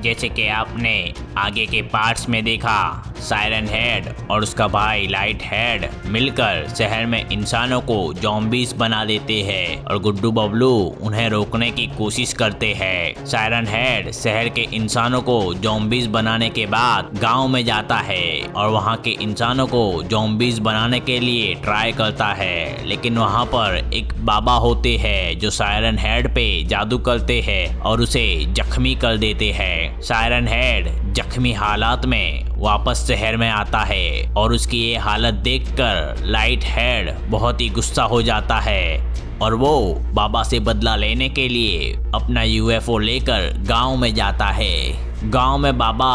जैसे कि आपने आगे के पार्ट्स में देखा, सायरन हेड और उसका भाई लाइट हेड मिलकर शहर में इंसानों को ज़ॉम्बीज बना देते हैं और गुड्डू बबलू उन्हें रोकने की कोशिश करते हैं। सायरन हेड शहर के इंसानों को ज़ॉम्बीज बनाने के बाद गांव में जाता है और वहां के इंसानों को ज़ॉम्बीज बनाने के लिए ट्राई करता है, लेकिन वहां पर एक बाबा होते हैं जो सायरन हेड पे जादू करते हैं और उसे जख्मी कर देते हैं। सायरन हेड जख्मी हालात में वापस शहर में आता है और उसकी ये हालत देखकर लाइट हेड बहुत ही गुस्सा हो जाता है और वो बाबा से बदला लेने के लिए अपना यूएफओ लेकर गांव में जाता है। गांव में बाबा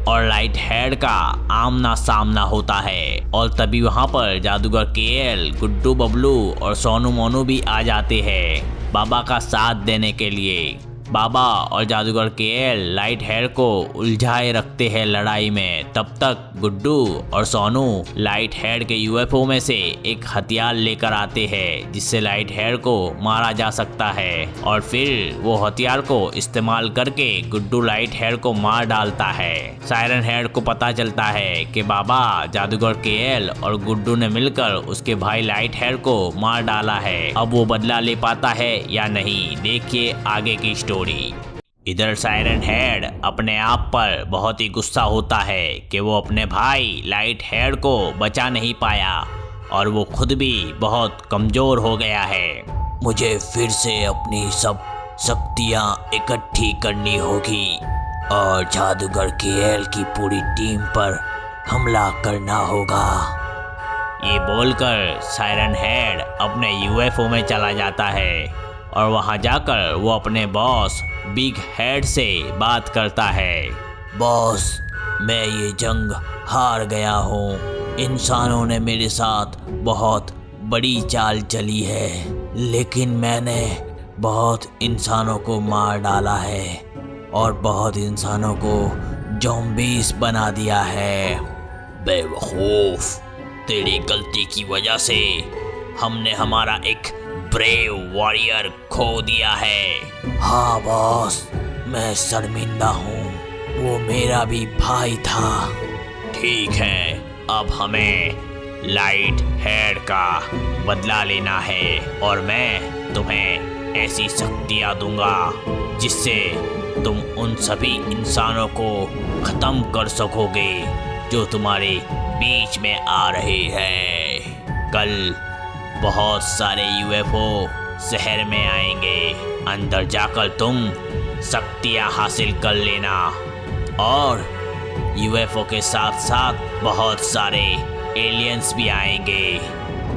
और लाइट हेड का आमना सामना होता है और तभी वहां पर जादूगर केएल, गुड्डू बबलू और सोनू मोनू भी आ जाते हैं बाबा का साथ देने के लिए। बाबा और जादूगर केएल लाइट हेड को उलझाए रखते हैं लड़ाई में। तब तक गुड्डू और सोनू लाइट हेड के यूएफओ में से एक हथियार लेकर आते हैं जिससे लाइट हेड को मारा जा सकता है और फिर वो हथियार को इस्तेमाल करके गुड्डू लाइट हेड को मार डालता है। सायरन हेड को पता चलता है कि बाबा, जादूगर केएल और गुड्डू ने मिलकर उसके भाई लाइट हेड को मार डाला है। अब वो बदला ले पाता है या नहीं, देखिए आगे की स्टोरी। इधर सायरन हेड अपने आप पर बहुत ही गुस्सा होता है कि वो अपने भाई लाइट हेड को बचा नहीं पाया और वो खुद भी बहुत कमजोर हो गया है। मुझे फिर से अपनी सब शक्तियां इकट्ठी करनी होगी और जादूगर केएल की पूरी टीम पर हमला करना होगा। ये बोलकर सायरन हेड अपने यूएफओ में चला जाता है और वहां जाकर वो अपने बॉस बिग हेड से बात करता है। बॉस, मैं ये जंग हार गया हूँ। इंसानों ने मेरे साथ बहुत बड़ी चाल चली है, लेकिन मैंने बहुत इंसानों को मार डाला है और बहुत इंसानों को ज़ॉम्बीज बना दिया है। बेवकूफ, तेरी गलती की वजह से हमने हमारा एक ब्रेव वॉरियर खो दिया है। हाँ बॉस, मैं शर्मिंदा हूँ, वो मेरा भी भाई था। ठीक है, अब हमें लाइट हेड का बदला लेना है और मैं तुम्हें ऐसी शक्तियाँ दूंगा जिससे तुम उन सभी इंसानों को खत्म कर सकोगे जो तुम्हारे बीच में आ रहे हैं। कल बहुत सारे यूएफओ शहर में आएंगे, अंदर जाकर तुम शक्तियाँ हासिल कर लेना और यूएफओ के साथ साथ बहुत सारे एलियंस भी आएंगे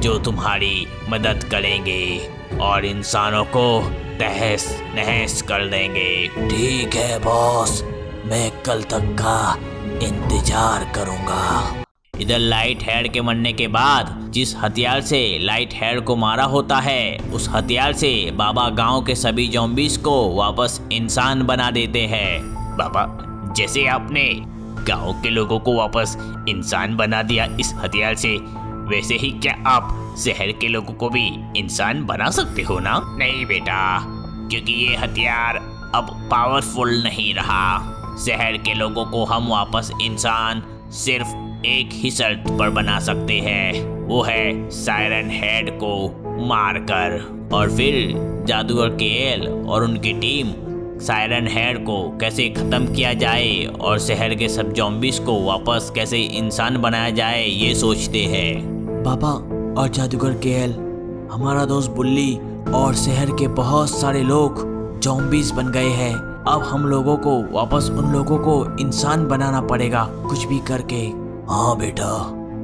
जो तुम्हारी मदद करेंगे और इंसानों को तहस नहस कर देंगे। ठीक है बॉस, मैं कल तक का इंतजार करूँगा। इधर लाइट हेड के मरने के बाद जिस हथियार से लाइट हेड को मारा होता है, उस हथियार से बाबा गांव के सभी ज़ॉम्बीज को वापस इंसान बना देते हैं। बाबा, जैसे आपने गांव के लोगों को वापस इंसान बना दिया इस हथियार से, वैसे ही क्या आप शहर के लोगों को भी इंसान बना सकते हो ना? नहीं बेटा, क्योंकि ये हथियार अब पावरफुल नहीं रहा। शहर के लोगों को हम वापस इंसान सिर्फ एक ही शर्त पर बना सकते हैं, वो है सायरन हेड को मारकर। और फिर जादूगर केएल और उनकी टीम सायरन हेड को कैसे ख़त्म किया जाए और शहर के सब ज़ॉम्बीज को वापस कैसे इंसान बनाया जाए ये सोचते हैं। बाबा और जादूगर केएल, हमारा दोस्त बुल्ली और शहर के बहुत सारे लोग ज़ॉम्बीज बन गए हैं। अब हम लोगों को वापस उन लोगों को इंसान बनाना पड़ेगा कुछ भी करके। हाँ बेटा,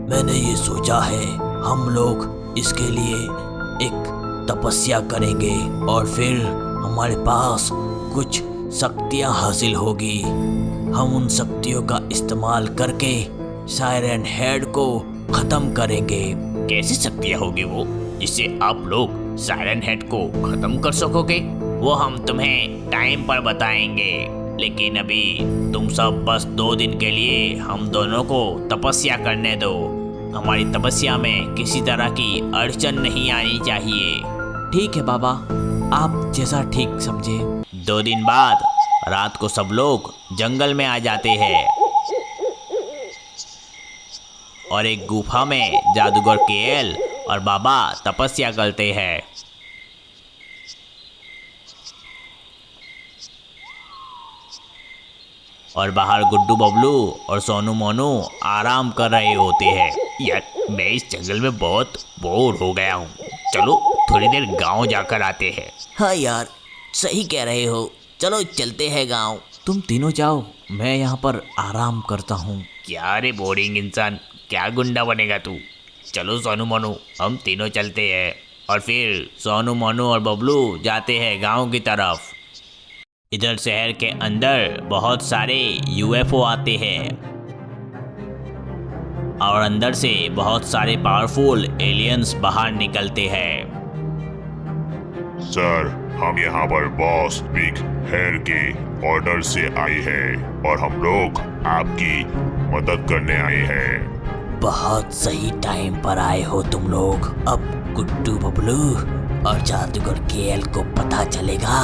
मैंने ये सोचा है, हम लोग इसके लिए एक तपस्या करेंगे और फिर हमारे पास कुछ शक्तियाँ हासिल होगी। हम उन शक्तियों का इस्तेमाल करके सायरन हेड को ख़त्म करेंगे। कैसी शक्तियाँ होगी वो जिससे आप लोग सायरन हेड को ख़त्म कर सकोगे? वो हम तुम्हें टाइम पर बताएंगे, लेकिन अभी तुम सब बस 2 दिन के लिए हम दोनों को तपस्या करने दो। हमारी तपस्या में किसी तरह की अड़चन नहीं आनी चाहिए। ठीक है बाबा, आप जैसा ठीक समझे। 2 दिन बाद रात को सब लोग जंगल में आ जाते हैं और एक गुफा में जादूगर केएल और बाबा तपस्या करते हैं। और बाहर गुड्डू बबलू और सोनू मोनू आराम कर रहे होते हैं। यार मैं इस जंगल में बहुत बोर हो गया हूँ, चलो थोड़ी देर गांव जाकर आते हैं। हाँ यार, सही कह रहे हो, चलो चलते हैं गांव। तुम तीनों जाओ, मैं यहाँ पर आराम करता हूँ। क्या रे बोरिंग इंसान, क्या गुंडा बनेगा तू। चलो सोनू मोनू, हम तीनों चलते हैं। और फिर सोनू मोनू और बबलू जाते हैं गांव की तरफ। इधर शहर के अंदर बहुत सारे यूएफओ आते हैं और अंदर से बहुत सारे पावरफुल एलियंस बाहर निकलते हैं। सर, हम यहाँ पर बॉस बिग हेयर के ऑर्डर से आए हैं और हम लोग आपकी मदद करने आए हैं। बहुत सही टाइम पर आए हो तुम लोग। अब गुड्डू बबलू और जादूगर केएल को पता चलेगा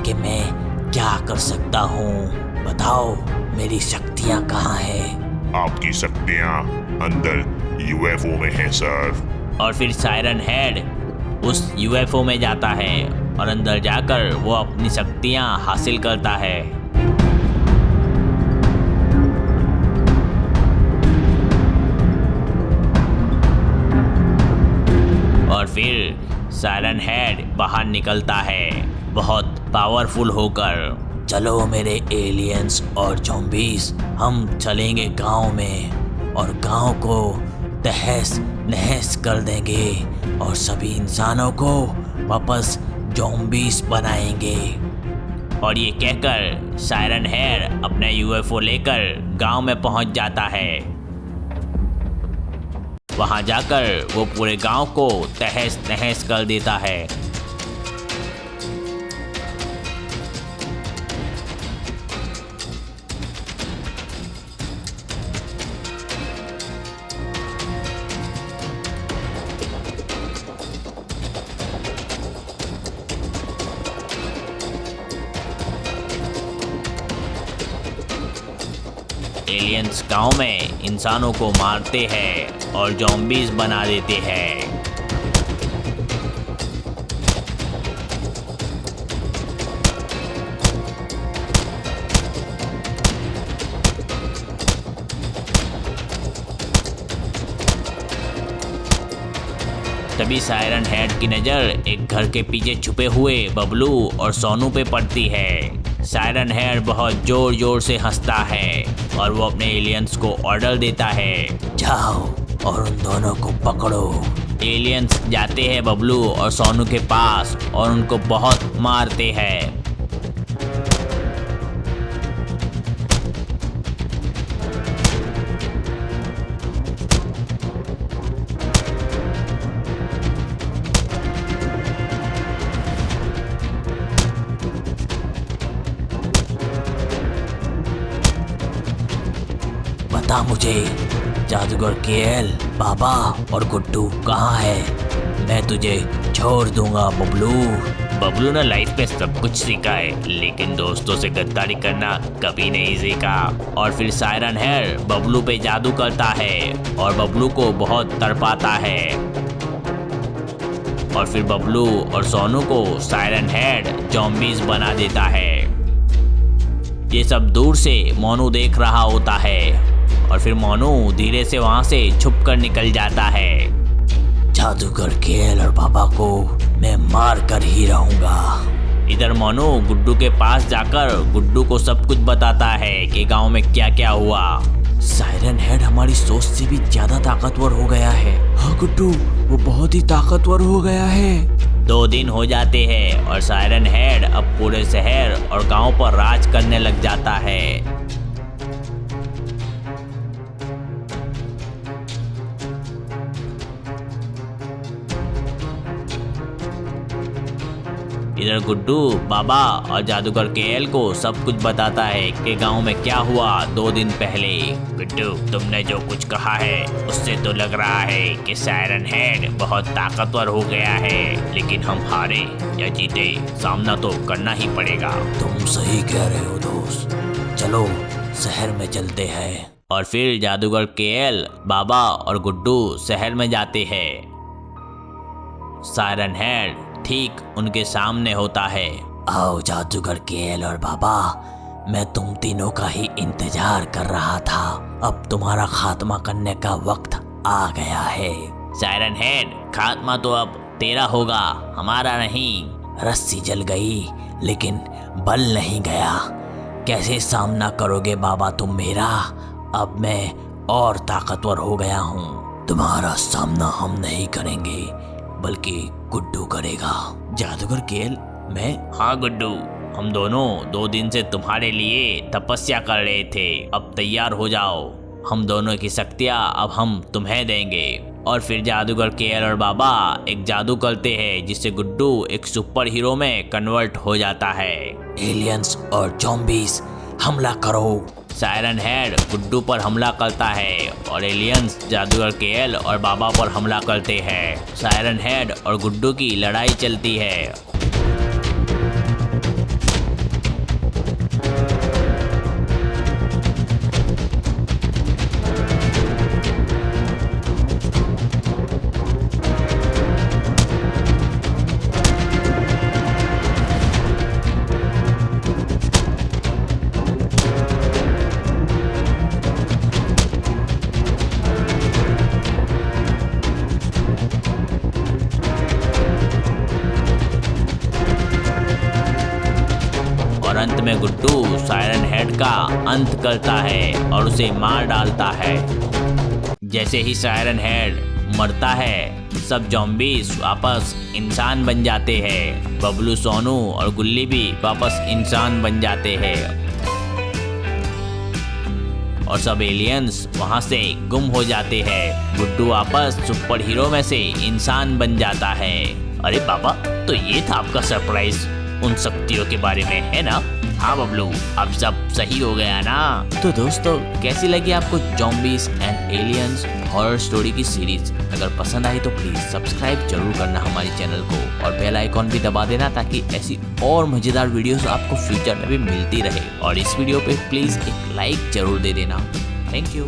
कि मैं क्या कर सकता हूँ। बताओ मेरी शक्तियाँ कहाँ हैं? आपकी शक्तियाँ अंदर यूएफओ में हैं सर। और फिर सायरन हेड उस यूएफओ में जाता है और अंदर जाकर वो अपनी शक्तियाँ हासिल करता है। और फिर सायरन हेड बाहर निकलता है बहुत पावरफुल होकर। चलो मेरे एलियंस और ज़ॉम्बीज़, हम चलेंगे गांव में और गांव को तहस नहस कर देंगे और सभी इंसानों को वापस ज़ॉम्बीज़ बनाएंगे। और ये कहकर सायरन हेड अपना यूएफओ लेकर गांव में पहुंच जाता है। वहां जाकर वो पूरे गांव को तहस नहस कर देता है। एलियंस गांव में इंसानों को मारते हैं और ज़ॉम्बीज़ बना देते हैं। तभी सायरन हेड की नज़र एक घर के पीछे छुपे हुए बबलू और सोनू पे पड़ती है। सायरन हेड बहुत जोर जोर से हंसता है और वो अपने एलियंस को ऑर्डर देता है, जाओ और उन दोनों को पकड़ो। एलियंस जाते हैं बबलू और सोनू के पास और उनको बहुत मारते हैं। बता मुझे, जादूगर केएल, बाबा और गुड्डू कहाँ है? मैं तुझे छोड़ दूंगा बबलू। बबलू ने लाइफ में सब कुछ सीखा है, लेकिन दोस्तों से गद्दारी करना कभी नहीं सीखा। और फिर सायरन हेड बबलू पे जादू करता है और बबलू को बहुत तड़पाता है। और फिर बबलू और सोनू को सायरन हेड ज़ॉम्बीज़ बना देता है। ये सब दूर से मोनू देख रहा होता है और फिर मोनू धीरे से वहां से छुप कर निकल जाता है। जादूगर केएल और बाबा को मैं मार कर ही रहूंगा। इधर मोनू गुड्डू के पास जाकर गुड्डू को सब कुछ बताता है कि गांव में क्या क्या हुआ। सायरन हेड हमारी सोच से भी ज्यादा ताकतवर हो गया है। हाँ गुड्डू, वो बहुत ही ताकतवर हो गया है। 2 दिन हो जाते हैं और सायरन हेड अब पूरे शहर और गांव पर राज करने लग जाता है। इधर इंस्पेक्टर गुड्डू बाबा और जादूगर केएल को सब कुछ बताता है कि गांव में क्या हुआ 2 दिन पहले। गुड्डू, तुमने जो कुछ कहा है उससे तो लग रहा है कि सायरन हेड बहुत ताकतवर हो गया है, लेकिन हम हारे या जीते सामना तो करना ही पड़ेगा। तुम सही कह रहे हो दोस्त, चलो शहर में चलते हैं। और फिर जादूगर केएल, बाबा और गुड्डू शहर में जाते हैं। सायरन हेड ठीक उनके सामने होता है। आओ जादूगर केएल और बाबा, मैं तुम तीनों का ही इंतजार कर रहा था। अब तुम्हारा खात्मा करने का वक्त आ गया है। सायरन हेड, खात्मा तो अब तेरा होगा, हमारा नहीं। रस्सी जल गई लेकिन बल नहीं गया। कैसे सामना करोगे बाबा तुम मेरा? अब मैं और ताकतवर हो गया हूँ। तुम्हारा सामना हम नहीं करेंगे बल्कि गुड्डू करेगा। जादूगर केएल, मैं? हाँ गुड्डू, हम दोनों 2 दिन से तुम्हारे लिए तपस्या कर रहे थे। अब तैयार हो जाओ, हम दोनों की शक्तियाँ अब हम तुम्हें देंगे। और फिर जादूगर केएल और बाबा एक जादू करते हैं जिससे गुड्डू एक सुपर हीरो में कन्वर्ट हो जाता है। एलियंस और ज़ॉम्बीज हमला करो। सायरन हेड गुड्डू पर हमला करता है और एलियंस जादूगर केएल और बाबा पर हमला करते हैं। सायरन हेड और गुड्डू की लड़ाई चलती है। और अंत में गुड्डू सायरन हेड का अंत करता है और उसे मार डालता है। जैसे ही सायरन हेड मरता है, सब ज़ॉम्बीज वापस इंसान बन जाते हैं। बबलू, सोनू और गुल्ली भी वापस इंसान बन जाते हैं और सब एलियंस वहां से गुम हो जाते हैं। गुड्डू वापस सुपर हीरो में से इंसान बन जाता है। अरे बाबा, तो ये था आपका सरप्राइज उन शक्तियों के बारे में, है ना? हाँ बबलू, अब सब सही हो गया ना? तो दोस्तों, कैसी लगी आपको zombies and aliens horror story की सीरीज? अगर पसंद आई तो प्लीज़ सब्सक्राइब जरूर करना हमारे चैनल को और बेल आइकॉन भी दबा देना ताकि ऐसी और मज़ेदार वीडियोस आपको फ्यूचर में भी मिलती रहे। और इस वीडियो पे प्लीज़ एक लाइक जरूर दे देना। Thank you.